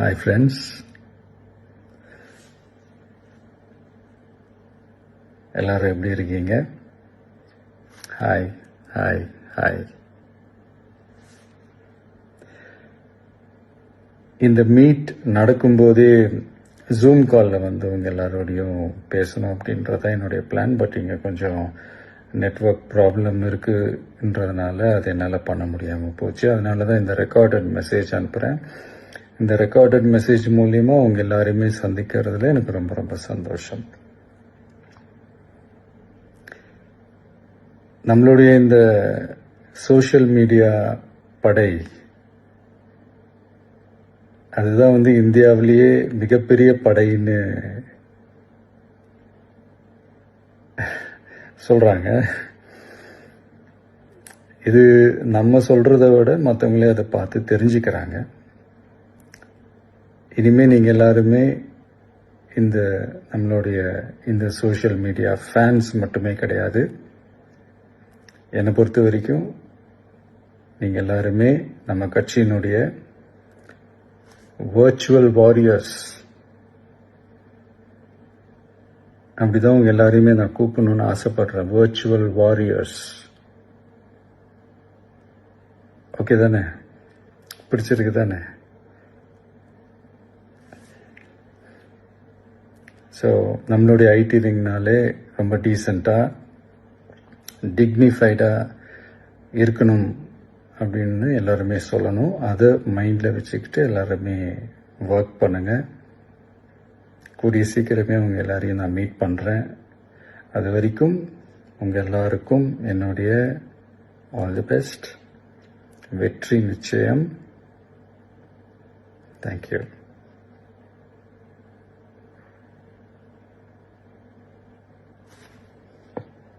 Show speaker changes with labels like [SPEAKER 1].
[SPEAKER 1] Hi friends, எல்லாரும் எப்படி இருக்கீங்க? Hi hi hi. இந்த மீட் நடக்கும்போதே ஜூம் காலில் வந்து உங்கள் எல்லாரோடையும் பேசணும் அப்படின்றதான் என்னுடைய பிளான். பட் இங்கே கொஞ்சம் நெட்வொர்க் ப்ராப்ளம் இருக்குன்றதுனால அது என்னால் பண்ண முடியாமல் போச்சு. அதனால தான் இந்த ரெக்கார்டட் மெசேஜ் அனுப்புகிறேன். இந்த ரெக்கார்டட் மெசேஜ் மூலியமா உங்க எல்லாரையுமே சந்திக்கிறதுல எனக்கு ரொம்ப ரொம்ப சந்தோஷம். நம்மளுடைய இந்த சோஷியல் மீடியா படை அதுதான் வந்து இந்தியாவிலேயே மிகப்பெரிய படைன்னு சொல்றாங்க. இது நம்ம சொல்றதை விட மற்றவங்களே அதை பார்த்து தெரிஞ்சுக்கிறாங்க. இனிமேல் நீங்கள் எல்லாருமே இந்த நம்மளுடைய இந்த சோஷியல் மீடியா ஃபேன்ஸ் மட்டுமே கிடையாது. என்னை பொறுத்த வரைக்கும் நீங்கள் எல்லாருமே நம்ம கட்சியினுடைய வர்ச்சுவல் வாரியர்ஸ். அப்படிதான் உங்க எல்லாரையுமே நான் கூப்பிடணும்னு ஆசைப்படுறேன். Virtual warriors. ஓகே தானே? பிடிச்சிருக்கு தானே? ஸோ நம்மளுடைய ஐடி விங்னாலே ரொம்ப டீசெண்டாக டிக்னிஃபைடாக இருக்கணும் அப்படின்னு எல்லாருமே சொல்லணும். அதை மைண்டில் வச்சுக்கிட்டு எல்லாருமே ஒர்க் பண்ணுங்கள். கூடிய சீக்கிரமே உங்கள் எல்லாரையும் நான் மீட் பண்ணுறேன். அது வரைக்கும் உங்கள் எல்லாருக்கும் என்னுடைய ஆல் தி பெஸ்ட். வெற்றி நிச்சயம். தேங்க்யூ.